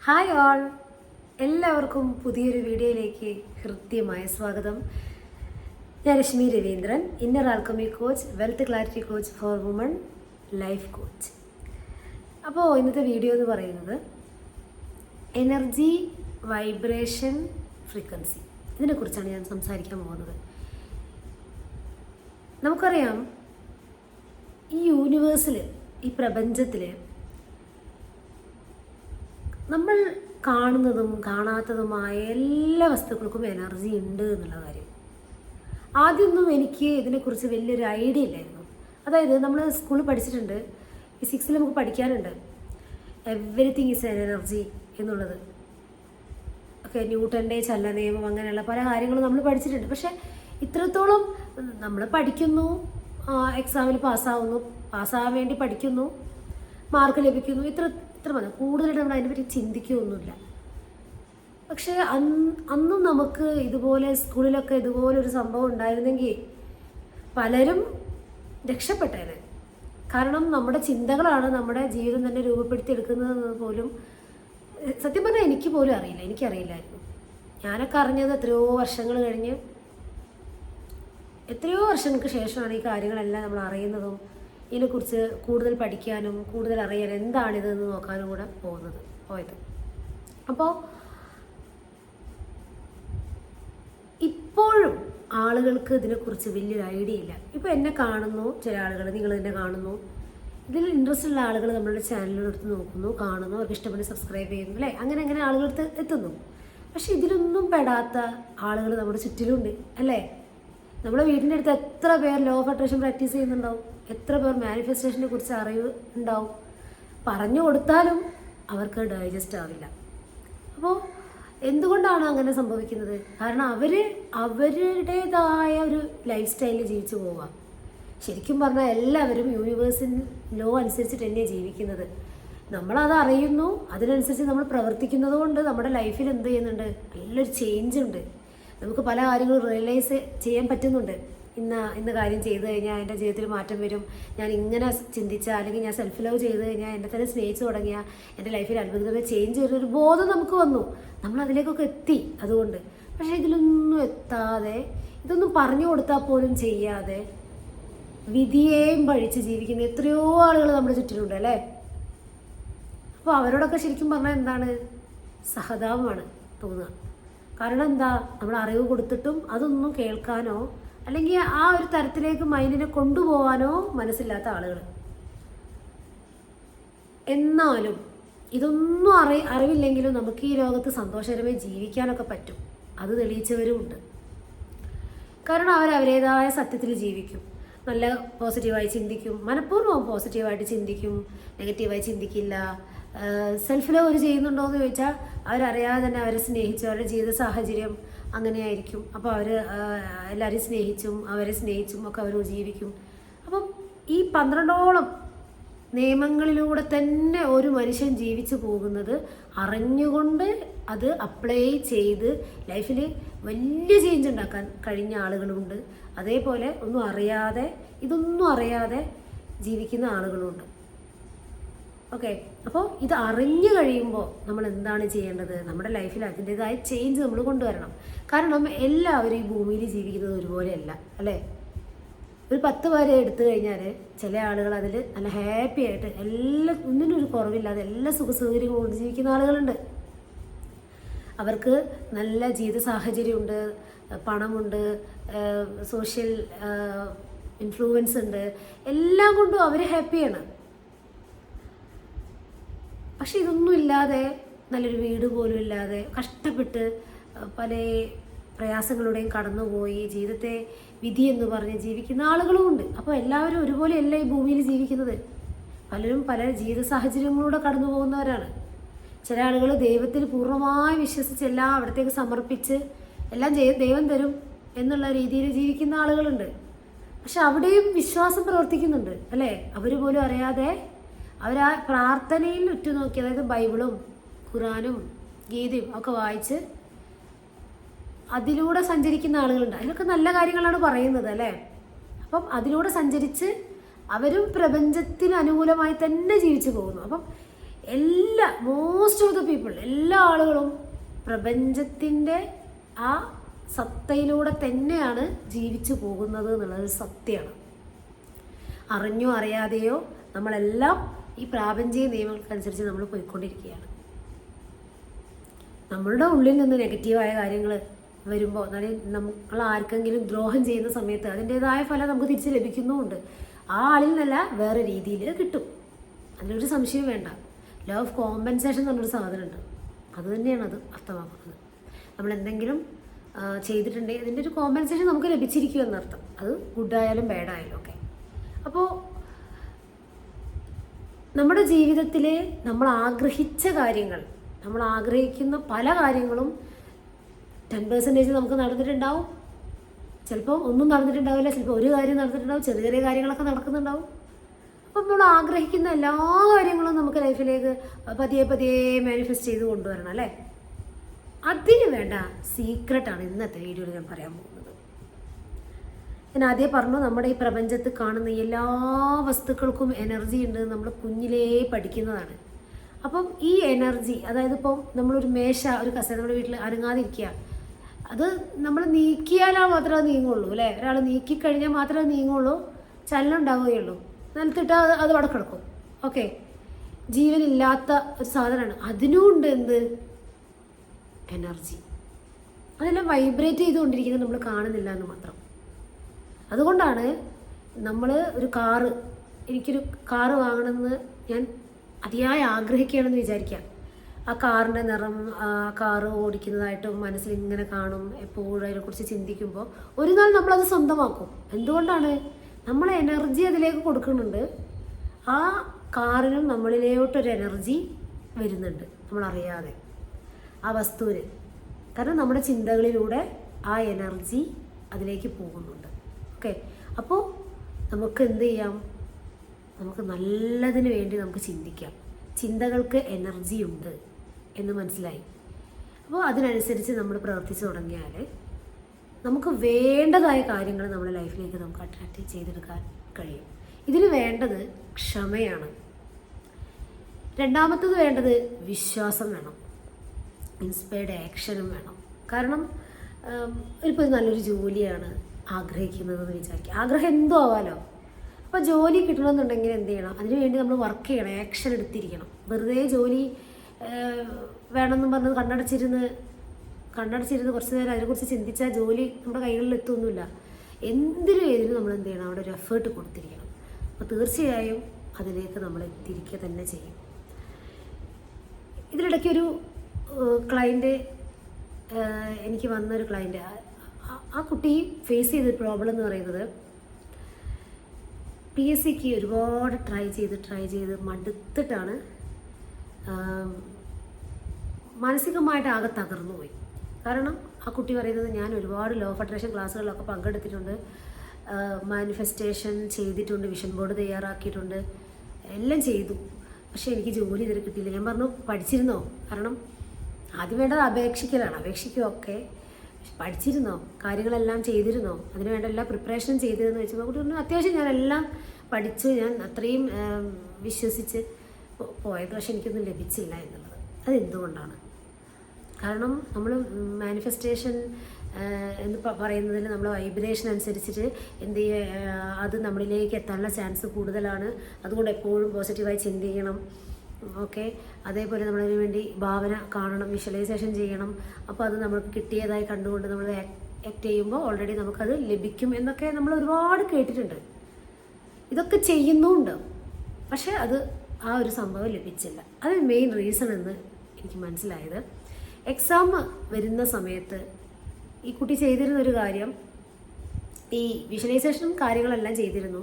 Hi all, എല്ലാവർക്കും പുതിയൊരു വീഡിയോയിലേക്ക് ഹൃദ്യമായ സ്വാഗതം. ഞാൻ Rashmi Raveendran, inner alchemy coach, wealth clarity coach for women, life coach. അപ്പോൾ ഇന്നത്തെ വീഡിയോ എന്ന് പറയുന്നത് എനർജി, വൈബ്രേഷൻ, ഫ്രീക്വൻസി, ഇതിനെക്കുറിച്ചാണ് ഞാൻ സംസാരിക്കാൻ പോകുന്നത്. നമുക്കറിയാം, ഈ യൂണിവേഴ്സിൽ, ഈ പ്രപഞ്ചത്തിൽ നമ്മൾ കാണുന്നതും കാണാത്തതുമായ എല്ലാ വസ്തുക്കൾക്കും എനർജി ഉണ്ട് എന്നുള്ള കാര്യം. ആദ്യമൊന്നും എനിക്ക് ഇതിനെക്കുറിച്ച് വലിയൊരു ഐഡിയ ഇല്ലായിരുന്നു. അതായത് നമ്മൾ സ്കൂളിൽ പഠിച്ചിട്ടുണ്ട്, ഫിസിക്സിൽ നമുക്ക് പഠിക്കാനുണ്ട് എവറിത്തിങ് ഈസ് എനർജി എന്നുള്ളത്. ഓക്കെ, ന്യൂട്ടൻ്റെ ചലന നിയമം, അങ്ങനെയുള്ള പല കാര്യങ്ങളും നമ്മൾ പഠിച്ചിട്ടുണ്ട്. പക്ഷേ ഇത്രത്തോളം നമ്മൾ പഠിക്കുന്നു, എക്സാമിൽ പാസ്സാവാൻ വേണ്ടി പഠിക്കുന്നു, മാർക്ക് ലഭിക്കുന്നു, ഇത്ര മതി. കൂടുതലായിട്ട് നമ്മൾ അതിനെപ്പറ്റി ചിന്തിക്കുകയൊന്നുമില്ല. പക്ഷേ അന്നും നമുക്ക് ഇതുപോലെ സ്കൂളിലൊക്കെ ഇതുപോലൊരു സംഭവം ഉണ്ടായിരുന്നെങ്കിൽ പലരും രക്ഷപ്പെട്ടേനെ. കാരണം നമ്മുടെ ചിന്തകളാണ് നമ്മുടെ ജീവിതം തന്നെ രൂപപ്പെടുത്തിയെടുക്കുന്നത് പോലും സത്യം പറഞ്ഞാൽ എനിക്ക് പോലും അറിയില്ല, എനിക്കറിയില്ലായിരുന്നു. ഞാനൊക്കെ അറിഞ്ഞത് എത്രയോ വർഷങ്ങൾക്ക് ശേഷമാണ് ഈ കാര്യങ്ങളെല്ലാം നമ്മൾ അറിയുന്നതും ഇതിനെക്കുറിച്ച് കൂടുതൽ പഠിക്കാനും കൂടുതൽ അറിയാൻ എന്താണിതെന്ന് നോക്കാനും കൂടെ പോയത്. അപ്പോൾ ഇപ്പോഴും ആളുകൾക്ക് ഇതിനെക്കുറിച്ച് വലിയൊരു ഐഡിയ ഇല്ല. ഇപ്പോൾ എന്നെ കാണുന്നു ചില ആളുകൾ, നിങ്ങൾ എന്നെ കാണുന്നു, ഇതിൽ ഇൻട്രസ്റ്റ് ഉള്ള ആളുകൾ നമ്മളുടെ ചാനലിലെടുത്ത് നോക്കുന്നു, കാണുന്നു, അവർക്ക് ഇഷ്ടപ്പെട്ട് സബ്സ്ക്രൈബ് ചെയ്യുന്നു, അല്ലേ? അങ്ങനെ ആളുകളടുത്ത് എത്തുന്നു. പക്ഷെ ഇതിലൊന്നും പെടാത്ത ആളുകൾ നമ്മുടെ ചുറ്റിലുണ്ട്, അല്ലേ? നമ്മുടെ വീടിൻ്റെ അടുത്ത് എത്ര പേർ ലോ ഓഫ് അട്രാക്ഷൻ പ്രാക്ടീസ് ചെയ്യുന്നുണ്ടാവും, എത്ര പേർ മാനിഫെസ്റ്റേഷനെ കുറിച്ച് അറിവ് ഉണ്ടാവും. പറഞ്ഞു കൊടുത്താലും അവർക്ക് ഡൈജസ്റ്റ് ആവില്ല. അപ്പോൾ എന്തുകൊണ്ടാണ് അങ്ങനെ സംഭവിക്കുന്നത്? കാരണം അവരുടേതായ ഒരു ലൈഫ് സ്റ്റൈലിൽ ജീവിച്ചു പോവുക. ശരിക്കും പറഞ്ഞാൽ എല്ലാവരും യൂണിവേഴ്സിൻ ലോ അനുസരിച്ചിട്ട് തന്നെയാണ് ജീവിക്കുന്നത്. നമ്മളത് അറിയുന്നു, അതിനനുസരിച്ച് നമ്മൾ പ്രവർത്തിക്കുന്നത് കൊണ്ട് നമ്മുടെ ലൈഫിൽ എന്ത് ചെയ്യുന്നുണ്ട്? നല്ലൊരു ചേഞ്ച് ഉണ്ട്. നമുക്ക് പല കാര്യങ്ങളും റിയലൈസ് ചെയ്യാൻ പറ്റുന്നുണ്ട്. ഇന്ന കാര്യം ചെയ്തു കഴിഞ്ഞാൽ എൻ്റെ ജീവിതത്തിൽ മാറ്റം വരും, ഞാൻ ഇങ്ങനെ ചിന്തിച്ചാൽ, അല്ലെങ്കിൽ ഞാൻ സെൽഫ് ലവ് ചെയ്ത് കഴിഞ്ഞാൽ, എന്നെ തന്നെ സ്നേഹിച്ച് തുടങ്ങിയാൽ എൻ്റെ ലൈഫിൽ അത്ഭുതമായ ചേഞ്ച് വരുന്നൊരു ബോധം നമുക്ക് വന്നു. നമ്മൾ അതിലേക്കൊക്കെ എത്തി അതുകൊണ്ട്. പക്ഷേ ഇതിലൊന്നും എത്താതെ, ഇതൊന്നും പറഞ്ഞു കൊടുത്താൽ പോലും ചെയ്യാതെ വിധിയേയും പഴിച്ച് ജീവിക്കുന്ന എത്രയോ ആളുകൾ നമ്മുടെ ചുറ്റിലുണ്ട്, അല്ലേ? അപ്പോൾ അവരോടൊക്കെ ശരിക്കും പറഞ്ഞാൽ എന്താണ്? സഹതാപമാണ് തോന്നുക. കാരണം എന്താ? നമ്മൾ അറിവ് കൊടുത്തിട്ടും അതൊന്നും കേൾക്കാനോ അല്ലെങ്കിൽ ആ ഒരു തരത്തിലേക്ക് മൈൻഡിനെ കൊണ്ടുപോകാനോ മനസ്സില്ലാത്ത ആളുകൾ. എന്നാലും ഇതൊന്നും അറിവില്ലെങ്കിലും നമുക്ക് ഈ ലോകത്ത് സന്തോഷകരമായി ജീവിക്കാനൊക്കെ പറ്റും. അത് തെളിയിച്ചവരും ഉണ്ട്. കാരണം അവരവരുടേതായ സത്യത്തിൽ ജീവിക്കും, നല്ല പോസിറ്റീവായി ചിന്തിക്കും, മനഃപൂർവ്വം പോസിറ്റീവായിട്ട് ചിന്തിക്കും, നെഗറ്റീവായി ചിന്തിക്കില്ല. സെൽഫ് ലവ് അവർ ചെയ്യുന്നുണ്ടോ എന്ന് ചോദിച്ചാൽ അവരറിയാതെ തന്നെ അവരെ സ്നേഹിച്ചു, അവരുടെ ജീവിത സാഹചര്യം അങ്ങനെയായിരിക്കും. അപ്പോൾ അവർ എല്ലാവരെയും സ്നേഹിച്ചും അവരെ സ്നേഹിച്ചും ഒക്കെ അവർ ജീവിക്കും. അപ്പം ഈ 12ഓളം നിയമങ്ങളിലൂടെ തന്നെ ഒരു മനുഷ്യൻ ജീവിച്ചു പോകുന്നത് അറിഞ്ഞുകൊണ്ട് അത് അപ്ലൈ ചെയ്ത് ലൈഫിൽ വലിയ ചേഞ്ച് ഉണ്ടാക്കാൻ കഴിഞ്ഞ ആളുകളുണ്ട്. അതേപോലെ ഇതൊന്നും അറിയാതെ ജീവിക്കുന്ന ആളുകളുമുണ്ട്. ഓക്കെ, അപ്പോൾ ഇത് അറിഞ്ഞു കഴിയുമ്പോൾ നമ്മൾ എന്താണ് ചെയ്യേണ്ടത്? നമ്മുടെ ലൈഫിൽ അതിൻ്റെതായ ചേഞ്ച് നമ്മൾ കൊണ്ടുവരണം. കാരണം എല്ലാവരും ഈ ഭൂമിയിൽ ജീവിക്കുന്നത് ഒരുപോലെയല്ല, അല്ലേ? ഒരു 10 പേരെ എടുത്തു കഴിഞ്ഞാൽ ചില ആളുകൾ അതിൽ നല്ല ഹാപ്പി ആയിട്ട് ഒന്നിനും ഒരു കുറവില്ലാതെ എല്ലാ സുഖസൗകര്യങ്ങളും കൊണ്ട് ജീവിക്കുന്ന ആളുകളുണ്ട്. അവർക്ക് നല്ല ജീവിത സാഹചര്യമുണ്ട്, പണമുണ്ട്, സോഷ്യൽ ഇൻഫ്ലുവൻസ് ഉണ്ട്, എല്ലാം കൊണ്ടും അവർ ഹാപ്പിയാണ്. പക്ഷെ ഇതൊന്നും ഇല്ലാതെ, നല്ലൊരു വീട് പോലും ഇല്ലാതെ കഷ്ടപ്പെട്ട് പല പ്രയാസങ്ങളുടെയും കടന്നുപോയി ജീവിതത്തെ വിധി എന്ന് പറഞ്ഞ് ജീവിക്കുന്ന ആളുകളും ഉണ്ട്. അപ്പോൾ എല്ലാവരും ഒരുപോലെയല്ല ഈ ഭൂമിയിൽ ജീവിക്കുന്നത്. പലരും പല ജീവിത സാഹചര്യങ്ങളിലൂടെ കടന്നു പോകുന്നവരാണ്. ചില ആളുകൾ ദൈവത്തിൽ പൂർണ്ണമായി വിശ്വസിച്ച് എല്ലാം അവിടത്തേക്ക് സമർപ്പിച്ച് എല്ലാം ദൈവം തരും എന്നുള്ള രീതിയിൽ ജീവിക്കുന്ന ആളുകളുണ്ട്. പക്ഷെ അവിടെയും വിശ്വാസം പ്രവർത്തിക്കുന്നുണ്ട്, അല്ലേ? അവർ പോലും അറിയാതെ അവർ ആ പ്രാർത്ഥനയിൽ ഉറ്റുനോക്കി, അതായത് ബൈബിളും ഖുറാനും ഗീതയും ഒക്കെ വായിച്ച് അതിലൂടെ സഞ്ചരിക്കുന്ന ആളുകളുണ്ട്. അതിലൊക്കെ നല്ല കാര്യങ്ങളാണ് പറയുന്നത്, അല്ലേ? അപ്പം അതിലൂടെ സഞ്ചരിച്ച് അവരും പ്രപഞ്ചത്തിന് അനുകൂലമായി തന്നെ ജീവിച്ചു പോകുന്നു. അപ്പം മോസ്റ്റ് ഓഫ് ദ പീപ്പിൾ, എല്ലാ ആളുകളും പ്രപഞ്ചത്തിൻ്റെ ആ സത്തയിലൂടെ തന്നെയാണ് ജീവിച്ചു പോകുന്നത് എന്നുള്ളത് സത്യമാണ്. അറിഞ്ഞോ അറിയാതെയോ നമ്മളെല്ലാം ഈ പ്രാപഞ്ചിക നിയമങ്ങൾക്കനുസരിച്ച് നമ്മൾ പോയിക്കൊണ്ടിരിക്കുകയാണ്. നമ്മളുടെ ഉള്ളിൽ നിന്ന് നെഗറ്റീവായ കാര്യങ്ങൾ വരുമ്പോൾ, നമ്മൾ ആർക്കെങ്കിലും ദ്രോഹം ചെയ്യുന്ന സമയത്ത് അതിൻ്റേതായ ഫലം നമുക്ക് തിരിച്ച് ലഭിക്കുന്നുമുണ്ട്. ആ ആളിൽ നിന്നല്ല വേറെ രീതിയിൽ കിട്ടും, അതിലൊരു സംശയം വേണ്ട. ലോ ഓഫ് കോമ്പൻസേഷൻ എന്ന് പറഞ്ഞൊരു സാധനമുണ്ട്. അത് തന്നെയാണ് അത് അർത്ഥമാക്കുന്നത്. നമ്മൾ എന്തെങ്കിലും ചെയ്തിട്ടുണ്ടെങ്കിൽ അതിൻ്റെ ഒരു കോമ്പൻസേഷൻ നമുക്ക് ലഭിച്ചിരിക്കും എന്നർത്ഥം. അത് ഗുഡായാലും ബാഡായാലും ഒക്കെ. അപ്പോൾ നമ്മുടെ ജീവിതത്തിൽ നമ്മൾ ആഗ്രഹിച്ച കാര്യങ്ങൾ, നമ്മൾ ആഗ്രഹിക്കുന്ന പല കാര്യങ്ങളും 10% നമുക്ക് നടന്നിട്ടുണ്ടാവും. ചിലപ്പോൾ ഒന്നും നടന്നിട്ടുണ്ടാവില്ല, ചിലപ്പോൾ ഒരു കാര്യം നടന്നിട്ടുണ്ടാവും, ചെറിയ ചെറിയ കാര്യങ്ങളൊക്കെ നടക്കുന്നുണ്ടാവും. അപ്പം നമ്മൾ ആഗ്രഹിക്കുന്ന എല്ലാ കാര്യങ്ങളും നമുക്ക് ലൈഫിലേക്ക് പതിയെ പതിയെ മാനിഫെസ്റ്റ് ചെയ്ത് കൊണ്ടുവരണം അല്ലേ. അതിന് വേണ്ട സീക്രട്ടാണ് ഇന്നത്തെ വീഡിയോയിൽ ഞാൻ പറയാൻ പോകുന്നത്. ഞാൻ ആദ്യം പറഞ്ഞു, നമ്മുടെ ഈ പ്രപഞ്ചത്തിൽ കാണുന്ന എല്ലാ വസ്തുക്കൾക്കും എനർജി ഉണ്ട്, നമ്മൾ കുഞ്ഞിലേ പഠിക്കുന്നതാണ്. അപ്പം ഈ എനർജി, അതായത് ഇപ്പം നമ്മളൊരു മേശ, ഒരു കസേര നമ്മുടെ വീട്ടിൽ അനങ്ങാതിരിക്കുക, അത് നമ്മൾ നീക്കിയാലാ മാത്രമേ അത് നീങ്ങുള്ളൂ അല്ലേ. ഒരാൾ നീക്കിക്കഴിഞ്ഞാൽ മാത്രമേ നീങ്ങുള്ളൂ, ചലനം ഉണ്ടാവുകയുള്ളൂ. നിലത്തിട്ട് അത് അവിടെ കിടക്കും. ഓക്കെ, ജീവനില്ലാത്ത ഒരു സാധനമാണ്. അതിനും ഉണ്ട് എന്ത്, എനർജി. അതെല്ലാം വൈബ്രേറ്റ് ചെയ്തുകൊണ്ടിരിക്കുന്നത് നമ്മൾ കാണുന്നില്ല എന്ന് മാത്രം. അതുകൊണ്ടാണ് നമ്മൾ എനിക്കൊരു കാറ് വാങ്ങണമെന്ന് ഞാൻ അതിയായി ആഗ്രഹിക്കുകയാണെന്ന് വിചാരിക്കാം. ആ കാറിൻ്റെ നിറം, ആ കാറ് ഓടിക്കുന്നതായിട്ടും മനസ്സിൽ ഇങ്ങനെ കാണും, എപ്പോഴും അതിനെക്കുറിച്ച് ചിന്തിക്കുമ്പോൾ ഒരു നാൾ നമ്മളത് സ്വന്തമാക്കും. എന്തുകൊണ്ടാണ്? നമ്മൾ എനർജി അതിലേക്ക് കൊടുക്കുന്നുണ്ട്. ആ കാറിനും നമ്മളിലോട്ടൊരു എനർജി വരുന്നുണ്ട് നമ്മളറിയാതെ, ആ വസ്തുവിന്. കാരണം നമ്മുടെ ചിന്തകളിലൂടെ ആ എനർജി അതിലേക്ക് പോകുന്നുണ്ട്. ഓക്കെ, അപ്പോൾ നമുക്ക് എന്ത് ചെയ്യാം? നമുക്ക് നല്ലതിന് വേണ്ടി നമുക്ക് ചിന്തിക്കാം. ചിന്തകൾക്ക് എനർജി ഉണ്ട് എന്ന് മനസ്സിലായി. അപ്പോൾ അതിനനുസരിച്ച് നമ്മൾ പ്രവർത്തിച്ചു തുടങ്ങിയാൽ നമുക്ക് വേണ്ടതായ കാര്യങ്ങൾ നമ്മുടെ ലൈഫിലേക്ക് നമുക്ക് അട്രാക്റ്റ് ചെയ്തെടുക്കാൻ കഴിയും. ഇതിന് വേണ്ടത് ക്ഷമയാണ്. രണ്ടാമത്തത് വേണ്ടത് വിശ്വാസം വേണം, ഇൻസ്പയർഡ് ആക്ഷനും വേണം. കാരണം ഇപ്പോൾ നല്ലൊരു ജോലിയാണ് ആഗ്രഹിക്കുന്നതെന്ന് വിചാരിക്കുക. ആഗ്രഹം എന്തോ ആവാലോ. അപ്പോൾ ജോലി കിട്ടണമെന്നുണ്ടെങ്കിൽ എന്ത് ചെയ്യണം? അതിനുവേണ്ടി നമ്മൾ വർക്ക് ചെയ്യണം, ആക്ഷൻ എടുത്തിരിക്കണം. വെറുതെ ജോലി വേണമെന്നും പറഞ്ഞത് കണ്ണടച്ചിരുന്ന് കുറച്ച് നേരം അതിനെക്കുറിച്ച് ചിന്തിച്ചാൽ ജോലി നമ്മുടെ കൈകളിൽ എത്തുമൊന്നുമില്ല. ഏതിനും നമ്മൾ എന്ത് ചെയ്യണം? അവിടെ ഒരു എഫേർട്ട് കൊടുത്തിരിക്കണം. അപ്പോൾ തീർച്ചയായും അതിലേക്ക് നമ്മൾ എത്തിയിരിക്കുക തന്നെ ചെയ്യും. ഇതിനിടയ്ക്കൊരു ക്ലയൻറ്റ്, എനിക്ക് വന്നൊരു ക്ലയൻറ്റ്, ആ കുട്ടി ഫേസ് ചെയ്ത പ്രോബ്ലം എന്ന് പറയുന്നത്, PSCക്ക് ഒരുപാട് ട്രൈ ചെയ്ത് മടുത്തിട്ടാണ്, മാനസികമായിട്ട് ആകെ തകർന്നു പോയി. കാരണം ആ കുട്ടി പറയുന്നത്, ഞാൻ ഒരുപാട് ലോ ഓഫ് അട്രാക്ഷൻ ക്ലാസ്സുകളിലൊക്കെ പങ്കെടുത്തിട്ടുണ്ട്, മാനിഫെസ്റ്റേഷൻ ചെയ്തിട്ടുണ്ട്, വിഷൻ ബോർഡ് തയ്യാറാക്കിയിട്ടുണ്ട്, എല്ലാം ചെയ്തു, പക്ഷേ എനിക്ക് ജോലി ഇതുവരെ കിട്ടിയില്ല. ഞാൻ പറഞ്ഞു, പഠിച്ചിരുന്നോ? കാരണം ആദ്യം വേണ്ടത് അപേക്ഷിക്കുകയൊക്കെ, പഠിച്ചിരുന്നോ? കാര്യങ്ങളെല്ലാം ചെയ്തിരുന്നോ? അതിന് വേണ്ട എല്ലാ പ്രിപ്പറേഷനും ചെയ്തിരുന്നു വെച്ചപ്പോൾ കുട്ടി പറഞ്ഞു, അത്യാവശ്യം ഞാനെല്ലാം പഠിച്ചു, ഞാൻ അത്രയും വിശ്വസിച്ച് പോയത്, പക്ഷെ എനിക്കൊന്നും ലഭിച്ചില്ല എന്നുള്ളത്. അതെന്തുകൊണ്ടാണ്? കാരണം നമ്മൾ മാനിഫെസ്റ്റേഷൻ എന്ന് പറയുന്നതിൽ നമ്മൾ വൈബ്രേഷൻ അനുസരിച്ചിട്ട് എന്ത് ചെയ്യുക, അത് നമ്മളിലേക്ക് എത്താനുള്ള ചാൻസ് കൂടുതലാണ്. അതുകൊണ്ട് എപ്പോഴും പോസിറ്റീവായി ചിന്തിക്കണം. ഓക്കെ, അതേപോലെ നമ്മളതിന് വേണ്ടി ഭാവന കാണണം, വിഷ്വലൈസേഷൻ ചെയ്യണം. അപ്പോൾ അത് നമുക്ക് കിട്ടിയതായി കണ്ടുകൊണ്ട് നമ്മൾ ആക്ട് ചെയ്യുമ്പോൾ ഓൾറെഡി നമുക്കത് ലഭിക്കും എന്നൊക്കെ നമ്മൾ ഒരുപാട് കേട്ടിട്ടുണ്ട്. ഇതൊക്കെ ചെയ്യുന്നുമുണ്ട്, പക്ഷേ അത് ആ ഒരു സംഭവം ലഭിച്ചില്ല. അത് മെയിൻ റീസൺ എന്ന് എനിക്ക് മനസ്സിലായത്, എക്സാം വരുന്ന സമയത്ത് ഈ കുട്ടി ചെയ്തിരുന്നൊരു കാര്യം, ഈ വിഷ്വലൈസേഷനും കാര്യങ്ങളെല്ലാം ചെയ്തിരുന്നു.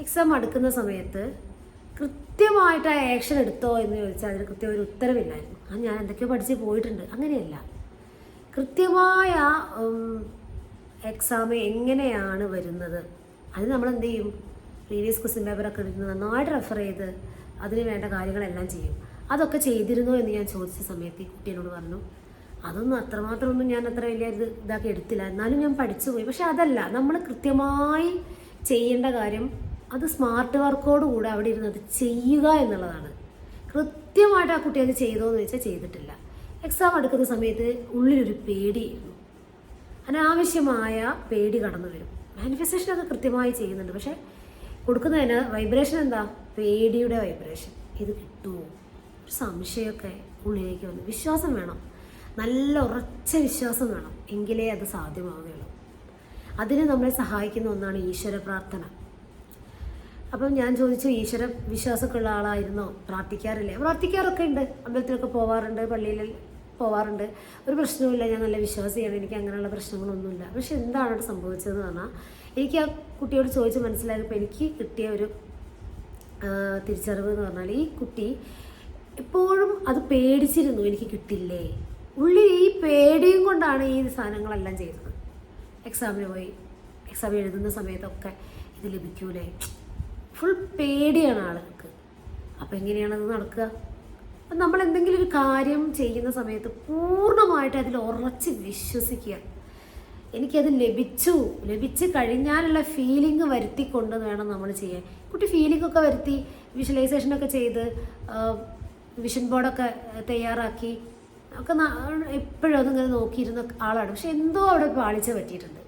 എക്സാം അടുക്കുന്ന സമയത്ത് കൃത്യമായിട്ട് ആ ആക്ഷൻ എടുത്തോ എന്ന് ചോദിച്ചാൽ അതിന് കൃത്യം ഒരു ഉത്തരവില്ലായിരുന്നു. ഞാൻ എന്തൊക്കെയോ പഠിച്ച് പോയിട്ടുണ്ട്, അങ്ങനെയല്ല. കൃത്യമായ എക്സാം എങ്ങനെയാണ് വരുന്നത്, അത് നമ്മൾ എന്ത് ചെയ്യും? പ്രീവിയസ് ക്വസ്റ്റ്യൻ പേപ്പറൊക്കെ എടുത്ത് നന്നായിട്ട് റെഫർ ചെയ്ത് അതിന് വേണ്ട കാര്യങ്ങളെല്ലാം ചെയ്യും. അതൊക്കെ ചെയ്തിരുന്നോ എന്ന് ഞാൻ ചോദിച്ച സമയത്ത് ഈ കുട്ടി എന്നോട് പറഞ്ഞു, അതൊന്നും അത്രമാത്രമൊന്നും ഞാൻ അത്ര വലിയ ഇതാക്കി എടുത്തില്ല, എന്നാലും ഞാൻ പഠിച്ചു പോയി. പക്ഷെ അതല്ല, നമ്മൾ കൃത്യമായി ചെയ്യേണ്ട കാര്യം അത് സ്മാർട്ട് വർക്കോട് കൂടെ അവിടെ ഇരുന്ന് അത് ചെയ്യുക എന്നുള്ളതാണ്. കൃത്യമായിട്ട് ആ കുട്ടി അത് ചെയ്തോ എന്ന് വെച്ചാൽ ചെയ്തിട്ടില്ല. എക്സാം എടുക്കുന്ന സമയത്ത് ഉള്ളിലൊരു പേടിയായിരുന്നു, അനാവശ്യമായ പേടി കടന്നു വരും. മാനിഫെസ്റ്റേഷനൊക്കെ കൃത്യമായി ചെയ്യുന്നുണ്ട്, പക്ഷേ കൊടുക്കുന്നതിന് വൈബ്രേഷൻ എന്താ? പേടിയുടെ വൈബ്രേഷൻ. ഇത് കിട്ടുമോ? ഒരു സംശയമൊക്കെ ഉള്ളിലേക്ക് വന്നു. വിശ്വാസം വേണം, നല്ല ഉറച്ച വിശ്വാസം വേണം, എങ്കിലേ അത് സാധ്യമാവുകയുള്ളൂ. അതിന് നമ്മളെ സഹായിക്കുന്ന ഒന്നാണ് ഈശ്വര പ്രാർത്ഥന. അപ്പം ഞാൻ ചോദിച്ചു, ഈശ്വര വിശ്വാസമൊക്കെ ഉള്ള ആളായിരുന്നോ? പ്രാർത്ഥിക്കാറില്ലേ? പ്രാർത്ഥിക്കാറൊക്കെ ഉണ്ട്, അമ്പലത്തിലൊക്കെ പോവാറുണ്ട്, പള്ളിയിൽ പോവാറുണ്ട്, ഒരു പ്രശ്നവുമില്ല, ഞാൻ നല്ല വിശ്വാസിയാണ്, എനിക്ക് അങ്ങനെയുള്ള പ്രശ്നങ്ങളൊന്നുമില്ല. പക്ഷെ എന്താണ് അവിടെ സംഭവിച്ചതെന്ന് പറഞ്ഞാൽ, എനിക്ക് ആ കുട്ടിയോട് ചോദിച്ച് മനസ്സിലായപ്പോൾ എനിക്ക് കിട്ടിയ ഒരു തിരിച്ചറിവ് എന്ന് പറഞ്ഞാൽ, ഈ കുട്ടി എപ്പോഴും അത് പേടിച്ചിരുന്നു, എനിക്ക് കിട്ടില്ലേ. ഉള്ളിൽ ഈ പേടിയും കൊണ്ടാണ് ഈ സാധനങ്ങളെല്ലാം ചെയ്തത്. എക്സാമിന് പോയി, എക്സാം എഴുതുന്ന സമയത്തൊക്കെ ഇത് ലഭിക്കൂലേ, ഫുൾ പേടിയാണ് ആളുകൾക്ക്. അപ്പോൾ എങ്ങനെയാണത് നടക്കുക? അപ്പം നമ്മൾ എന്തെങ്കിലും ഒരു കാര്യം ചെയ്യുന്ന സമയത്ത് പൂർണ്ണമായിട്ട് അതിൽ ഉറച്ച് വിശ്വസിക്കുക. എനിക്കത് ലഭിച്ച് കഴിഞ്ഞാലുള്ള ഫീലിംഗ് വരുത്തിക്കൊണ്ട് വേണം നമ്മൾ ചെയ്യാൻ. കുട്ടി ഫീലിംഗൊക്കെ വരുത്തി, വിഷ്വലൈസേഷനൊക്കെ ചെയ്ത്, വിഷൻ ബോർഡൊക്കെ തയ്യാറാക്കി ഒക്കെ എപ്പോഴും അതിങ്ങനെ നോക്കിയിരുന്ന ആളാണ്. പക്ഷെ എന്തോ അവിടെ പാളിച്ച പറ്റിയിട്ടുണ്ട്.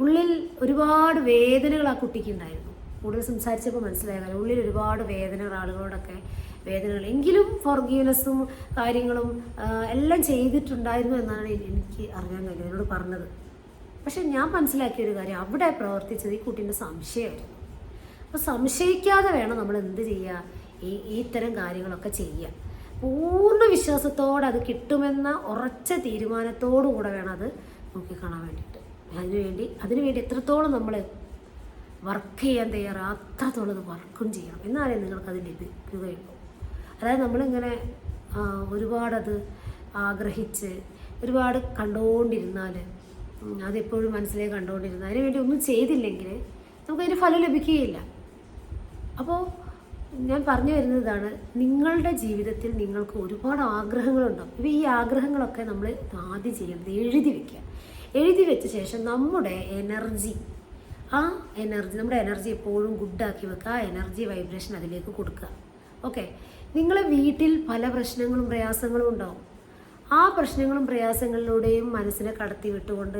ഉള്ളിൽ ഒരുപാട് വേദനകൾ ആ കുട്ടിക്ക് ഉണ്ടായിരുന്നു. കൂടുതൽ സംസാരിച്ചപ്പോൾ മനസ്സിലായ ഉള്ളിൽ ഒരുപാട് വേദനകൾ, ആളുകളോടൊക്കെ വേദനകൾ, എങ്കിലും ഫോർഗീവ്നെസ്സും കാര്യങ്ങളും എല്ലാം ചെയ്തിട്ടുണ്ടായിരുന്നു എന്നാണ് എനിക്ക് അറിയാൻ കഴിഞ്ഞത്, എന്നോട് പറഞ്ഞത്. പക്ഷെ ഞാൻ മനസ്സിലാക്കിയ ഒരു കാര്യം, അവിടെ പ്രവർത്തിച്ചത് ഈ കുട്ടീൻ്റെ സംശയമായിരുന്നു. അപ്പോൾ സംശയിക്കാതെ വേണം നമ്മൾ എന്ത് ചെയ്യുക, ഇത്തരം കാര്യങ്ങളൊക്കെ ചെയ്യുക. പൂർണ്ണ വിശ്വാസത്തോടെ അത് കിട്ടുമെന്ന ഉറച്ച തീരുമാനത്തോടു കൂടെ വേണം അത് നോക്കിക്കാണാൻ വേണ്ടിയിട്ട്. അതിനുവേണ്ടി എത്രത്തോളം നമ്മൾ വർക്ക് ചെയ്യാൻ തയ്യാറാണ്, അത്രത്തോളം അത് വർക്കും ചെയ്യണം, എന്നാലേ നിങ്ങൾക്കത് ലഭിക്കുകയുള്ളൂ. അതായത് നമ്മളിങ്ങനെ ഒരുപാടത് ആഗ്രഹിച്ച് ഒരുപാട് കണ്ടുകൊണ്ടിരുന്നാൽ, അതെപ്പോഴും മനസ്സിലേക്ക് കണ്ടുകൊണ്ടിരുന്നാൽ, അതിനുവേണ്ടി ഒന്നും ചെയ്തില്ലെങ്കിൽ നമുക്കതിന് ഫലം ലഭിക്കുകയില്ല. അപ്പോൾ ഞാൻ പറഞ്ഞു വരുന്നതാണ്, നിങ്ങളുടെ ജീവിതത്തിൽ നിങ്ങൾക്ക് ഒരുപാട് ആഗ്രഹങ്ങളുണ്ടാവും. ഇപ്പോൾ ഈ ആഗ്രഹങ്ങളൊക്കെ നമ്മൾ ആദ്യം ചെയ്യേണ്ടത് എഴുതി വെച്ച ശേഷം നമ്മുടെ എനർജി നമ്മുടെ എനർജി എപ്പോഴും ഗുഡാക്കി വെക്കുക. ആ എനർജി വൈബ്രേഷൻ അതിലേക്ക് കൊടുക്കുക. ഓക്കെ, നിങ്ങളെ വീട്ടിൽ പല പ്രശ്നങ്ങളും പ്രയാസങ്ങളും ഉണ്ടാവും. ആ പ്രശ്നങ്ങളും പ്രയാസങ്ങളിലൂടെയും മനസ്സിനെ കടത്തി വിട്ടുകൊണ്ട്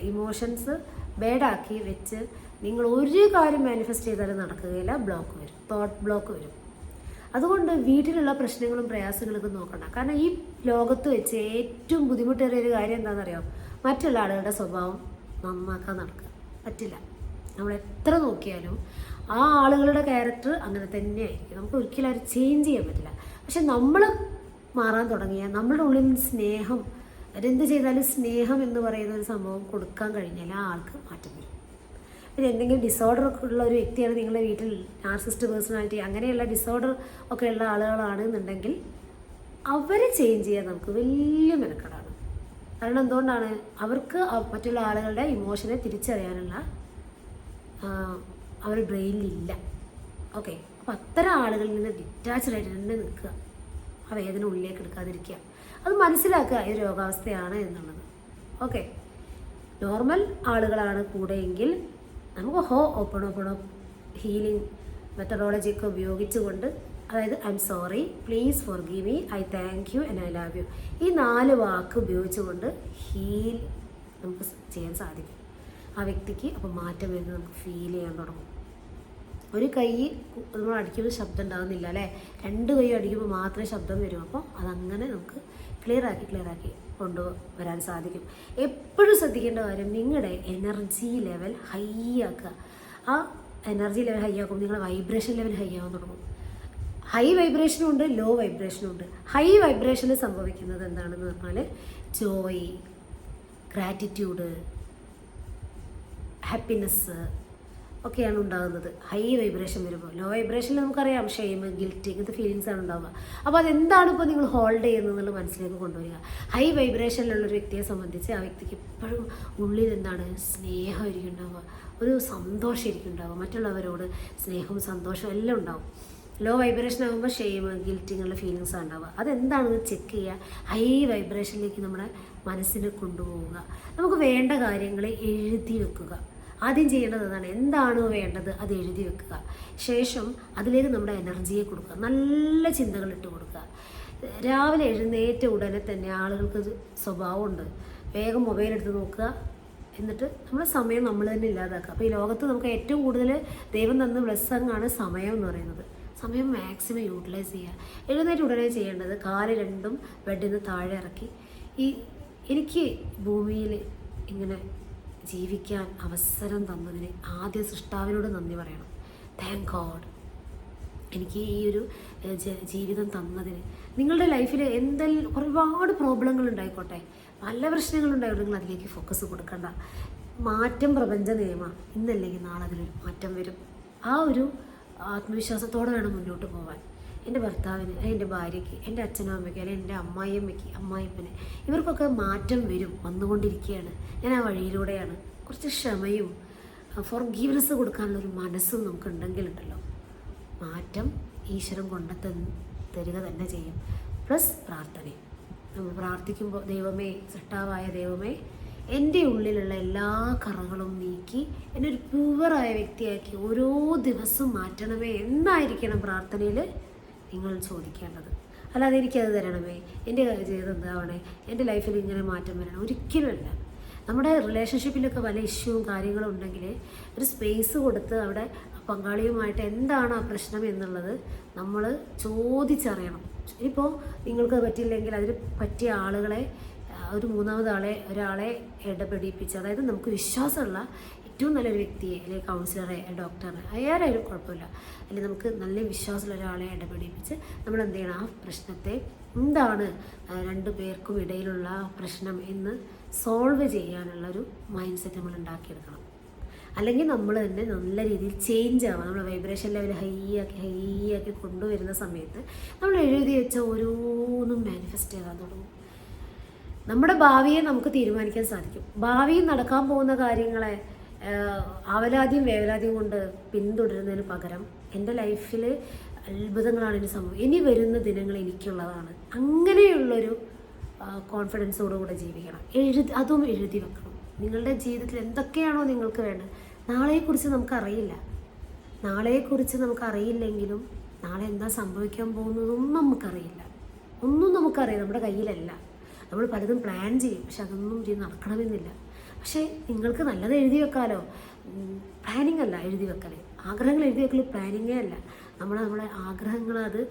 ഇമോഷൻസ് ബേഡാക്കി വെച്ച് നിങ്ങൾ ഒരു കാര്യം മാനിഫെസ്റ്റ് ചെയ്താലും നടക്കുകയില്ല, ബ്ലോക്ക് വരും, തോട്ട് ബ്ലോക്ക് വരും. അതുകൊണ്ട് വീട്ടിലുള്ള പ്രശ്നങ്ങളും പ്രയാസങ്ങളൊക്കെ നോക്കണ്ട. കാരണം ഈ ലോകത്ത് വെച്ച് ഏറ്റവും ബുദ്ധിമുട്ടേറിയ ഒരു കാര്യം എന്താണെന്നറിയാം? മറ്റുള്ള ആളുകളുടെ സ്വഭാവം നന്നാക്കാൻ നടക്കുക പറ്റില്ല. നമ്മൾ എത്ര നോക്കിയാലും ആ ആളുകളുടെ ക്യാരക്ടർ അങ്ങനെ തന്നെയായിരിക്കും. നമുക്ക് ഒരിക്കലും അത് ചേഞ്ച് ചെയ്യാൻ പറ്റില്ല. പക്ഷെ നമ്മൾ മാറാൻ തുടങ്ങിയാൽ, നമ്മുടെ ഉള്ളിൽ സ്നേഹം, അതെന്ത് ചെയ്താലും സ്നേഹം എന്ന് പറയുന്ന ഒരു സംഭവം കൊടുക്കാൻ കഴിഞ്ഞാൽ ആ ആൾക്ക് മാറ്റം വരും. പിന്നെ എന്തെങ്കിലും ഡിസോർഡർ ഒക്കെ ഉള്ള ഒരു വ്യക്തിയാണ് നിങ്ങളുടെ വീട്ടിൽ, നാർസിസ്റ്റ് പേഴ്സണാലിറ്റി അങ്ങനെയുള്ള ഡിസോർഡർ ഒക്കെ ഉള്ള ആളുകളാണെന്നുണ്ടെങ്കിൽ അവരെ ചേഞ്ച് ചെയ്യാൻ നമുക്ക് വലിയ മെനക്കെടാണ്. കാരണം എന്തുകൊണ്ടാണ്? അവർക്ക് മറ്റുള്ള ആളുകളുടെ ഇമോഷനെ തിരിച്ചറിയാനുള്ള അവർ ബ്രെയിനിലില്ല. ഓക്കെ, അപ്പോൾ അത്തരം ആളുകളിൽ നിന്ന് ഡിറ്റാച്ച്ഡായിട്ട് തന്നെ നിൽക്കുക, ആ വേദന ഉള്ളിലേക്ക് എടുക്കാതിരിക്കുക, അത് മനസ്സിലാക്കുക ഇത് രോഗാവസ്ഥയാണ് എന്നുള്ളത്. ഓക്കെ, നോർമൽ ആളുകളാണ് കൂടെയെങ്കിൽ നമുക്ക് ഓപ്പൺ ഹീലിംഗ് മെത്തഡോളജി ഒക്കെ ഉപയോഗിച്ചുകൊണ്ട്, അതായത് I am sorry, please forgive me, I thank you and I love you, ഈ 4 വാക്ക് ഉപയോഗിച്ചുകൊണ്ട് ഹീൽ നമുക്ക് ചെയ്യാൻ സാധിക്കും. ആ വ്യക്തിക്ക് അപ്പോൾ മാറ്റം വരുന്നത് നമുക്ക് ഫീൽ ചെയ്യാൻ തുടങ്ങും. ഒരു കൈ നമ്മൾ അടിക്കുമ്പോൾ ശബ്ദം ഉണ്ടാകുന്നില്ല അല്ലേ, 2 കൈ അടിക്കുമ്പോൾ മാത്രമേ ശബ്ദം വരൂ. അപ്പോൾ അതങ്ങനെ നമുക്ക് ക്ലിയർ ആക്കി കൊണ്ടുവരാൻ സാധിക്കും. എപ്പോഴും ശ്രദ്ധിക്കേണ്ട കാര്യം, നിങ്ങളുടെ എനർജി ലെവൽ ഹൈ ആക്കുക. ആ എനർജി ലെവൽ ഹൈ ആക്കുമ്പോൾ നിങ്ങളുടെ വൈബ്രേഷൻ ലെവൽ ഹൈ ആവാൻ തുടങ്ങും. ഹൈ വൈബ്രേഷനും ഉണ്ട്, ലോ വൈബ്രേഷനും ഉണ്ട്. ഹൈ വൈബ്രേഷനിൽ സംഭവിക്കുന്നത് എന്താണെന്ന് പറഞ്ഞാൽ ജോയ്, ഗ്രാറ്റിറ്റ്യൂഡ്, ഹാപ്പിനെസ് ഒക്കെയാണ് ഉണ്ടാകുന്നത് ഹൈ വൈബ്രേഷൻ വരുമ്പോൾ. ലോ വൈബ്രേഷനിൽ നമുക്കറിയാം ഷെയിം, ഗിൽറ്റ്, ഇങ്ങനത്തെ ഫീലിങ്സാണ് ഉണ്ടാവുക. അപ്പോൾ അതെന്താണ് ഇപ്പോൾ നിങ്ങൾ ഹോൾഡ് ചെയ്യുന്നതെന്നുള്ള മനസ്സിലേക്ക് കൊണ്ടുവരിക. ഹൈ വൈബ്രേഷനിലുള്ളൊരു വ്യക്തിയെ സംബന്ധിച്ച് ആ വ്യക്തിക്ക് എപ്പോഴും ഉള്ളിൽ എന്താണ്, സ്നേഹമായിരിക്കും ഉണ്ടാവുക, ഒരു സന്തോഷമായിരിക്കും ഉണ്ടാവുക, മറ്റുള്ളവരോട് സ്നേഹവും സന്തോഷവും എല്ലാം ഉണ്ടാവും. ലോ വൈബ്രേഷൻ ആകുമ്പോൾ ഷെയിം, ഗിൽറ്റ് ഇങ്ങനെയുള്ള ഫീലിങ്സാണ് ഉണ്ടാവുക. അതെന്താണെന്ന് ചെക്ക് ചെയ്യുക. ഹൈ വൈബ്രേഷനിലേക്ക് നമ്മുടെ മനസ്സിനെ കൊണ്ടുപോവുക. നമുക്ക് വേണ്ട കാര്യങ്ങൾ എഴുതി വെക്കുക. ആദ്യം ചെയ്യേണ്ടത് അതാണ്. എന്താണോ വേണ്ടത് അത് എഴുതി വെക്കുക. ശേഷം അതിലേക്ക് നമ്മുടെ എനർജിയെ കൊടുക്കുക, നല്ല ചിന്തകൾ ഇട്ട് കൊടുക്കുക. രാവിലെ എഴുന്നേറ്റ ഉടനെ തന്നെ ആളുകൾക്ക് സ്വഭാവമുണ്ട്, വേഗം മൊബൈൽ എടുത്ത് നോക്കുക, എന്നിട്ട് നമ്മുടെ സമയം നമ്മൾ തന്നെ ഇല്ലാതാക്കുക. അപ്പോൾ ഈ ലോകത്ത് നമുക്ക് ഏറ്റവും കൂടുതൽ ദൈവം തന്ന ബ്ലെസ്സിങ്ങാണ് സമയം എന്ന് പറയുന്നത്. സമയം മാക്സിമം യൂട്ടിലൈസ് ചെയ്യുക. എഴുന്നേറ്റ് ഉടനെ ചെയ്യേണ്ടത് കാല് രണ്ടും ബെഡിൽ നിന്ന് താഴെ ഇറക്കി എനിക്ക് ഭൂമിയിൽ ഇങ്ങനെ ജീവിക്കാൻ അവസരം തന്നതിന് ആദ്യം സൃഷ്ടാവിനോട് നന്ദി പറയണം. താങ്ക് ഗോഡ്, എനിക്ക് ഈ ഒരു ജീവിതം തന്നതിന്. നിങ്ങളുടെ ലൈഫിൽ എന്തെല്ലാം ഒരുപാട് പ്രോബ്ലങ്ങൾ ഉണ്ടായിക്കോട്ടെ, പല പ്രശ്നങ്ങളുണ്ടായിട്ട് നിങ്ങൾ അതിലേക്ക് ഫോക്കസ് കൊടുക്കണ്ട. മാറ്റം പ്രപഞ്ച നിയമം, ഇന്നല്ലെങ്കിൽ നാളെ അതിലൊരു മാറ്റം വരും. ആ ഒരു ആത്മവിശ്വാസത്തോടെ വേണം മുന്നോട്ട് പോകാൻ. എൻ്റെ ഭർത്താവിന്, എൻ്റെ ഭാര്യയ്ക്ക്, എൻ്റെ അച്ഛനും അമ്മയ്ക്ക്, അല്ലെങ്കിൽ എൻ്റെ അമ്മായിയമ്മയ്ക്ക്, അമ്മായിപ്പന്, ഇവർക്കൊക്കെ മാറ്റം വരും, വന്നുകൊണ്ടിരിക്കുകയാണ്. ഞാൻ ആ വഴിയിലൂടെയാണ്. കുറച്ച് ക്ഷമയും ഫോർഗീവ്നെസ് കൊടുക്കാനുള്ളൊരു മനസ്സും നമുക്കുണ്ടെങ്കിലുണ്ടല്ലോ, മാറ്റം ഈശ്വരൻ തരിക തന്നെ ചെയ്യും. പ്ലസ് പ്രാർത്ഥനയും. നമ്മൾ പ്രാർത്ഥിക്കുമ്പോൾ, ദൈവമേ, സൃഷ്ടാവായ ദൈവമേ, എൻ്റെ ഉള്ളിലുള്ള എല്ലാ കറകളും നീക്കി എന്നെ ഒരു പ്യുവറായ വ്യക്തിയാക്കി ഓരോ ദിവസവും മാറ്റണമേ എന്നായിരിക്കണം പ്രാർത്ഥനയിൽ നിങ്ങൾ ചോദിക്കേണ്ടത്. അല്ലാതെ എനിക്കത് തരണമേ, എൻ്റെ ജീവിതം എന്താവണേ, എൻ്റെ ലൈഫിൽ ഇങ്ങനെ മാറ്റം വരണം, ഒരിക്കലുമല്ല. നമ്മുടെ റിലേഷൻഷിപ്പിലൊക്കെ പല ഇഷ്യൂവും കാര്യങ്ങളും ഉണ്ടെങ്കിൽ ഒരു സ്പേസ് കൊടുത്ത് അവിടെ പങ്കാളിയുമായിട്ട് എന്താണ് ആ പ്രശ്നം എന്നുള്ളത് നമ്മൾ ചോദിച്ചറിയണം. ഇപ്പോൾ നിങ്ങൾക്ക് പറ്റില്ലെങ്കിൽ അതിന് പറ്റിയ ആളുകളെ, ഒരു ഒരാളെ ഇടപെടിപ്പിച്ച്, അതായത് നമുക്ക് വിശ്വാസമുള്ള ഏറ്റവും നല്ലൊരു വ്യക്തിയെ, അല്ലെങ്കിൽ കൗൺസിലറെ, ഡോക്ടറെ, ആരായാലും കുഴപ്പമില്ല, അല്ലെങ്കിൽ നമുക്ക് നല്ല വിശ്വാസമുള്ള ഒരാളെ ഇടപെടിപ്പിച്ച് നമ്മൾ എന്ത് ചെയ്യണം, ആ പ്രശ്നത്തെ എന്താണ് രണ്ടു പേർക്കും ഇടയിലുള്ള പ്രശ്നം എന്ന് സോൾവ് ചെയ്യാനുള്ളൊരു മൈൻഡ് സെറ്റ് നമ്മൾ ഉണ്ടാക്കിയെടുക്കണം. അല്ലെങ്കിൽ നമ്മൾ തന്നെ നല്ല രീതിയിൽ ചേഞ്ച് ആവാം. നമ്മൾ വൈബ്രേഷൻ ലെവൽ ഹൈ ആക്കി കൊണ്ടുവരുന്ന സമയത്ത് നമ്മൾ എഴുതി വെച്ച ഓരോന്നും മാനിഫെസ്റ്റ് ചെയ്യാൻ തുടങ്ങും. നമ്മുടെ ഭാവിയെ നമുക്ക് തീരുമാനിക്കാൻ സാധിക്കും. ഭാവിയിൽ നടക്കാൻ പോകുന്ന കാര്യങ്ങളെ ആവലാതിയും വേവലാതിയും കൊണ്ട് പിന്തുടരുന്നതിന് പകരം എൻ്റെ ലൈഫിൽ അത്ഭുതങ്ങളാണ് ഇനി സംഭവം, ഇനി വരുന്ന ദിനങ്ങൾ എനിക്കുള്ളതാണ്, അങ്ങനെയുള്ളൊരു കോൺഫിഡൻസോടുകൂടെ ജീവിക്കണം. അതും എഴുതി വെക്കണം. നിങ്ങളുടെ ജീവിതത്തിൽ എന്തൊക്കെയാണോ നിങ്ങൾക്ക് വേണ്ടത്. നാളെക്കുറിച്ച് നമുക്കറിയില്ല. നമുക്കറിയില്ലെങ്കിലും നാളെ എന്താ സംഭവിക്കാൻ പോകുന്നതൊന്നും നമുക്കറിയില്ല. ഒന്നും നമുക്കറിയാം, നമ്മുടെ കയ്യിലല്ല. നമ്മൾ പലതും പ്ലാൻ ചെയ്യും, പക്ഷെ അതൊന്നും നടക്കണമെന്നില്ല. പക്ഷേ നിങ്ങൾക്ക് നല്ലത് എഴുതി വെക്കാമല്ലോ. പ്ലാനിങ് അല്ല എഴുതി വെക്കൽ, ആഗ്രഹങ്ങൾ എഴുതി വെക്കൽ പ്ലാനിങ്ങേ അല്ല. നമ്മളെ ആഗ്രഹങ്ങൾ, അത്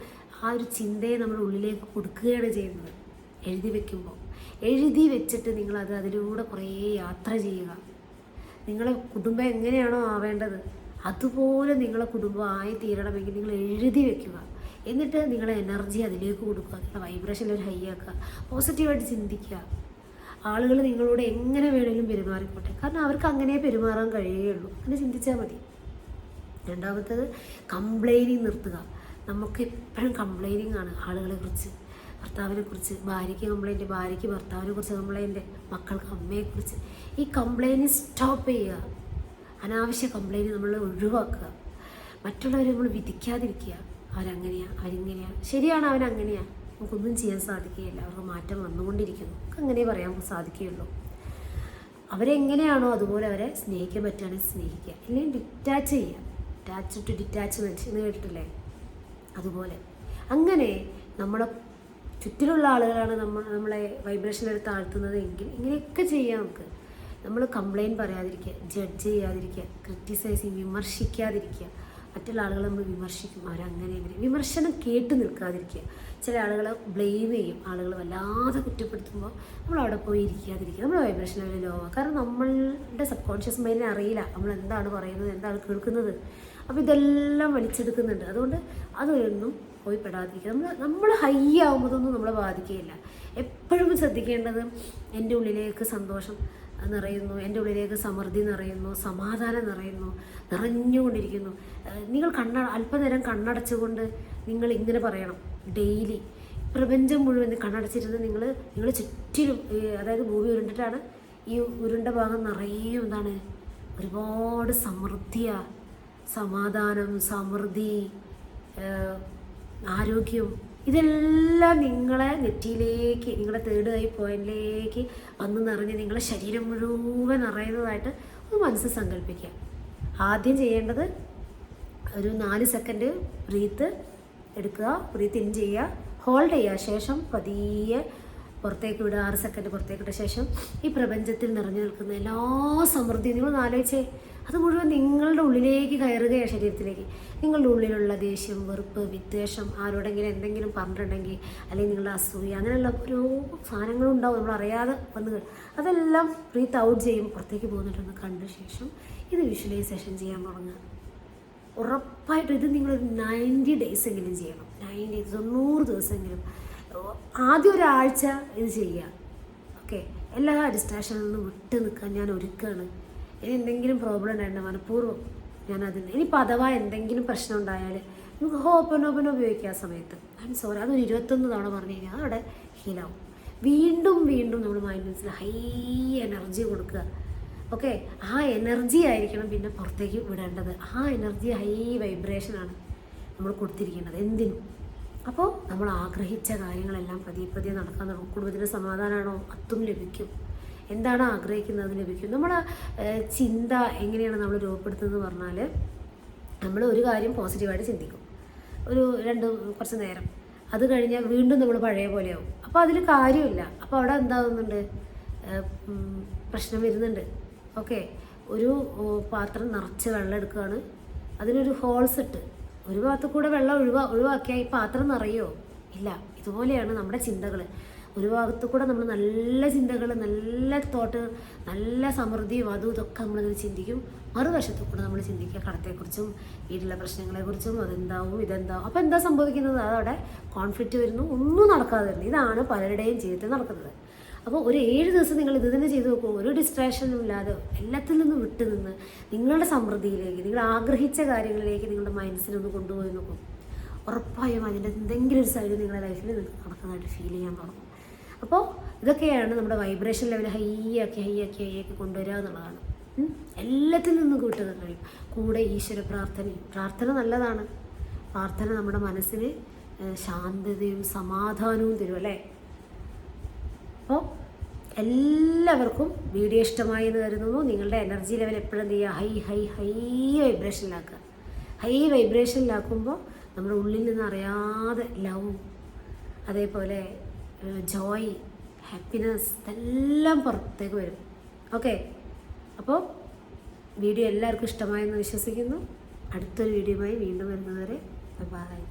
ആ ഒരു ചിന്തയെ നമ്മുടെ ഉള്ളിലേക്ക് കൊടുക്കുകയാണ് ചെയ്യുന്നത്. എഴുതി വെച്ചിട്ട് നിങ്ങളത് അതിലൂടെ കുറേ യാത്ര ചെയ്യുക. നിങ്ങളെ കുടുംബം എങ്ങനെയാണോ ആവേണ്ടത് അതുപോലെ നിങ്ങളെ കുടുംബം ആയി തീരണമെങ്കിൽ നിങ്ങൾ എഴുതി വെക്കുക. എന്നിട്ട് നിങ്ങളെ എനർജി അതിലേക്ക് കൊടുക്കുക, നിങ്ങളുടെ വൈബ്രേഷൻ ഒരു ഹൈ ആക്കുക, പോസിറ്റീവായിട്ട് ചിന്തിക്കുക. ആളുകൾ നിങ്ങളോട് എങ്ങനെ വേണമെങ്കിലും പെരുമാറിക്കോട്ടെ, കാരണം അവർക്ക് അങ്ങനെ പെരുമാറാൻ കഴിയുകയുള്ളൂ. അങ്ങനെ ചിന്തിച്ചാൽ മതി. രണ്ടാമത്തേത് കംപ്ലൈനിങ് നിർത്തുക. നമുക്ക് എപ്പോഴും കംപ്ലൈനിങ് ആണ് ആളുകളെ കുറിച്ച്, ഭർത്താവിനെ കുറിച്ച്. ഭാര്യയ്ക്ക് കംപ്ലൈൻറ്റ്, ഭാര്യയ്ക്ക് ഭർത്താവിനെ കുറിച്ച് കംപ്ലൈൻറ്റ്, മക്കൾക്ക് അമ്മയെക്കുറിച്ച്. ഈ കംപ്ലൈൻറ്റ് സ്റ്റോപ്പ് ചെയ്യുക. അനാവശ്യ കംപ്ലൈൻറ്റ് നമ്മൾ ഒഴിവാക്കുക. മറ്റുള്ളവരെ നമ്മൾ വിധിക്കാതിരിക്കുക. അവരിങ്ങനെയാണ്, ശരിയാണ്, അവനങ്ങനെയാണ്, നമുക്കൊന്നും ചെയ്യാൻ സാധിക്കുകയില്ല, അവർക്ക് മാറ്റം വന്നുകൊണ്ടിരിക്കുന്നു, നമുക്ക് അങ്ങനെ പറയാൻ സാധിക്കുകയുള്ളൂ. അവരെങ്ങനെയാണോ അതുപോലെ അവരെ സ്നേഹിക്കാൻ പറ്റുകയാണെങ്കിൽ സ്നേഹിക്കുക, ഇല്ലെങ്കിൽ ഡിറ്റാച്ച് ചെയ്യുക. അറ്റാച്ച് ടു ഡിറ്റാച്ച്മെൻറ്റ് എന്ന് കേട്ടിട്ടില്ലേ? അതുപോലെ അങ്ങനെ നമ്മളെ ചുറ്റിലുള്ള ആളുകളാണ് നമ്മളെ വൈബ്രേഷനിൽ താഴ്ത്തുന്നത് എങ്കിൽ ഇങ്ങനെയൊക്കെ ചെയ്യാം നമുക്ക്. നമ്മൾ കംപ്ലൈൻറ്റ് പറയാതിരിക്കുക, ജഡ്ജ് ചെയ്യാതിരിക്കുക, ക്രിറ്റിസൈസിങ് വിമർശിക്കാതിരിക്കുക. മറ്റുള്ള ആളുകൾ നമ്മൾ വിമർശിക്കും, അവരങ്ങനെ ഇങ്ങനെ വിമർശനം കേട്ട് നിൽക്കാതിരിക്കുക. ചില ആളുകളെ ബ്ലെയിം ചെയ്യും, ആളുകൾ വല്ലാതെ കുറ്റപ്പെടുത്തുമ്പോൾ നമ്മൾ അവിടെ പോയി ഇരിക്കാതിരിക്കുക. നമ്മൾ വൈബ്രേഷൻ ലെവലിൽ ലോ ആവുക. കാരണം നമ്മളുടെ സബ് കോൺഷ്യസ് മൈൻഡിനെ അറിയില്ല നമ്മൾ എന്താണ് പറയുന്നത്, എന്താണ് കേൾക്കുന്നത്. അപ്പോൾ ഇതെല്ലാം വലിച്ചെടുക്കുന്നുണ്ട്. അതുകൊണ്ട് അതൊന്നും പോയി പെടാതിരിക്കുക. നമ്മൾ ഹൈ ആവുമ്പോഴൊന്നും നമ്മളെ ബാധിക്കുകയില്ല. എപ്പോഴും ശ്രദ്ധിക്കേണ്ടത് എൻ്റെ ഉള്ളിലേക്ക് സന്തോഷം നിറയുന്നു, എൻ്റെ ഉള്ളിലേക്ക് സമൃദ്ധി നിറയുന്നു, സമാധാനം നിറഞ്ഞുകൊണ്ടിരിക്കുന്നു. നിങ്ങൾ അല്പനേരം കണ്ണടച്ചുകൊണ്ട് നിങ്ങൾ ഇങ്ങനെ പറയണം ഡെയിലി. പ്രപഞ്ചം മുഴുവൻ കണ്ണടച്ചിരുന്ന് നിങ്ങൾ ചുറ്റിലും, അതായത് ഭൂമി ഉരുണ്ടിട്ടാണ്, ഈ ഉരുണ്ട ഭാഗം നിറയെ എന്താണ്, ഒരുപാട് സമൃദ്ധിയാണ്, സമാധാനം, സമൃദ്ധി, ആരോഗ്യം, ഇതെല്ലാം നിങ്ങളെ നെറ്റിയിലേക്ക്, നിങ്ങളുടെ തേർഡ് ഐ പോയിന്റിലേക്ക് വന്ന് നിറഞ്ഞ് നിങ്ങളെ ശരീരം മുഴുവൻ നിറയുന്നതായിട്ട് അത് മനസ്സ് സങ്കല്പിക്കുക. ആദ്യം ചെയ്യേണ്ടത് ഒരു 4 സെക്കൻഡ് ബ്രീത്ത് എടുക്കുക, ബ്രീത്ത് ഇൻ ചെയ്യുക, ഹോൾഡ് ചെയ്യുക, ശേഷം പതിയെ പുറത്തേക്ക് വിടുക. 6 സെക്കൻഡ് പുറത്തേക്ക് വിട്ട ശേഷം ഈ പ്രപഞ്ചത്തിൽ നിറഞ്ഞു നിൽക്കുന്ന എല്ലാ സമൃദ്ധിയും നിങ്ങൾ ആലോചിച്ചേ, അത് മുഴുവൻ നിങ്ങളുടെ ഉള്ളിലേക്ക് കയറുകയാണ്, ശരീരത്തിലേക്ക്. നിങ്ങളുടെ ഉള്ളിലുള്ള ദേഷ്യം, വെറുപ്പ്, വിദ്വേഷം, ആരോടെങ്കിലും എന്തെങ്കിലും പറഞ്ഞിട്ടുണ്ടെങ്കിൽ, അല്ലെങ്കിൽ നിങ്ങളുടെ അസൂയ, അങ്ങനെയുള്ള ഓരോ സാധനങ്ങളും ഉണ്ടാവും നമ്മൾ അറിയാതെ വന്ന്, അതെല്ലാം ബ്രീത്ത് ഔട്ട് ചെയ്യും, പുറത്തേക്ക് പോകുന്നിട്ടൊന്ന് കണ്ട ശേഷം ഇത് വിഷ്വലൈസേഷൻ ചെയ്യാൻ തുടങ്ങുക. ഉറപ്പായിട്ടും ഇത് നിങ്ങളൊരു 90 ഡേയ്സ് എങ്കിലും ചെയ്യണം. 90 ദിവസമെങ്കിലും ആദ്യം ഒരാഴ്ച ഇത് ചെയ്യുക. ഓക്കെ, എല്ലാ ഡിസ്ട്രാക്ഷനിൽ നിന്നും വിട്ട് നിൽക്കാൻ ഞാൻ ഒരുക്കുകയാണ്. ഇനി എന്തെങ്കിലും പ്രോബ്ലം ഉണ്ടായിട്ട് മനഃപൂർവ്വം ഞാൻ അതിന് ഇനിയിപ്പോൾ അഥവാ എന്തെങ്കിലും പ്രശ്നം ഉണ്ടായാൽ നമുക്ക് ഹോപ്പനോപ്പന ഉപയോഗിക്കുക. ആ സമയത്ത് ഐ എം സോറി അതൊരു 21 തവണ പറഞ്ഞു കഴിഞ്ഞാൽ അവിടെ ഹീലാവും. വീണ്ടും വീണ്ടും നമ്മൾ മൈൻഡിൽ ഹൈ എനർജി കൊടുക്കുക. ഓക്കെ, ആ എനർജി ആയിരിക്കണം പിന്നെ പുറത്തേക്ക് വിടേണ്ടത്. ആ എനർജി ഹൈ വൈബ്രേഷനാണ് നമ്മൾ കൊടുത്തിരിക്കേണ്ടത് എന്തിനും. അപ്പോൾ നമ്മൾ ആഗ്രഹിച്ച കാര്യങ്ങളെല്ലാം പതിയെ പതിയെ നടക്കാൻ തുടങ്ങും. കുടുംബത്തിൻ്റെ സമാധാനമാണോ അതും ലഭിക്കും. എന്താണ് ആഗ്രഹിക്കുന്നത് അത് ലഭിക്കും. നമ്മുടെ ചിന്ത എങ്ങനെയാണ് നമ്മൾ രൂപപ്പെടുത്തുന്നത് പറഞ്ഞാൽ, നമ്മൾ ഒരു കാര്യം പോസിറ്റീവായിട്ട് ചിന്തിക്കും ഒരു കുറച്ച് നേരം, അത് കഴിഞ്ഞാൽ വീണ്ടും നമ്മൾ പഴയ പോലെയാവും. അപ്പോൾ അതിൽ കാര്യമില്ല. അപ്പോൾ അവിടെ എന്താകുന്നുണ്ട്, പ്രശ്നം വരുന്നുണ്ട്. ഓക്കെ, ഒരു പാത്രം നിറച്ച് വെള്ളം എടുക്കുകയാണ്, അതിനൊരു ഹോൾസ് ഇട്ട് ഒരു ഭാഗത്ത് കൂടെ വെള്ളം ഒഴിവാക്കിയാൽ ഈ പാത്രം നിറയോ? ഇല്ല. ഇതുപോലെയാണ് നമ്മുടെ ചിന്തകൾ. ഒരു ഭാഗത്ത് കൂടെ നമ്മൾ നല്ല ചിന്തകൾ, നല്ല തോട്ട്, നല്ല സമൃദ്ധിയും അതും ഇതൊക്കെ നമ്മളിങ്ങനെ ചിന്തിക്കും. മറുവശത്ത് കൂടെ നമ്മൾ ചിന്തിക്കുക കടത്തെക്കുറിച്ചും വീട്ടിലെ പ്രശ്നങ്ങളെക്കുറിച്ചും, അതെന്താവും ഇതെന്താവും. അപ്പോൾ എന്താ സംഭവിക്കുന്നത്, അതവിടെ കോൺഫ്ലിക്റ്റ് വരുന്നു, ഒന്നും നടക്കാതെ വരുന്നു. ഇതാണ് പലരുടെയും ജീവിതത്തിൽ നടക്കുന്നത്. അപ്പോൾ ഒരു 7 ദിവസം നിങ്ങൾ ഇത് തന്നെ ചെയ്ത് നോക്കൂ. ഒരു ഡിസ്ട്രാക്ഷനും ഇല്ലാതെ എല്ലാത്തിൽ നിന്നും വിട്ടു നിന്ന് നിങ്ങളുടെ സമൃദ്ധിയിലേക്ക്, നിങ്ങൾ ആഗ്രഹിച്ച കാര്യങ്ങളിലേക്ക് നിങ്ങളുടെ മൈൻഡ്സിനൊന്ന് കൊണ്ടുപോയി നോക്കും. ഉറപ്പായും അതിൻ്റെ എന്തെങ്കിലും ഒരു സൈഡ് നിങ്ങളുടെ ലൈഫിൽ നടക്കുന്നതായിട്ട് ഫീൽ ചെയ്യാൻ തുടങ്ങും. അപ്പോൾ ഇതൊക്കെയാണ് നമ്മുടെ വൈബ്രേഷൻ ലെവൽ ഹൈ ആക്കി കൊണ്ടുവരിക എന്നുള്ളതാണ്. എല്ലാത്തിൽ നിന്നും കൂട്ടുക കഴിയും. കൂടെ ഈശ്വര പ്രാർത്ഥന നല്ലതാണ്. പ്രാർത്ഥന നമ്മുടെ മനസ്സിന് ശാന്തതയും സമാധാനവും തരും അല്ലേ. അപ്പോൾ എല്ലാവർക്കും വീഡിയോ ഇഷ്ടമായി എന്ന് കരുതുന്നു. നിങ്ങളുടെ എനർജി ലെവൽ എപ്പോഴും എന്ത് ചെയ്യുക, ഹൈ വൈബ്രേഷനിലാക്കുക. ഹൈ വൈബ്രേഷനിലാക്കുമ്പോൾ നമ്മുടെ ഉള്ളിൽ നിന്ന് അറിയാതെ ലവ്, അതേപോലെ ജോയ്, ഹാപ്പിനെസ് ഇതെല്ലാം പുറത്തേക്ക് വരും. ഓക്കെ, അപ്പോൾ വീഡിയോ എല്ലാവർക്കും ഇഷ്ടമായെന്ന് വിശ്വസിക്കുന്നു. അടുത്തൊരു വീഡിയോയുമായി വീണ്ടും വരുന്നതുവരെ ബൈ.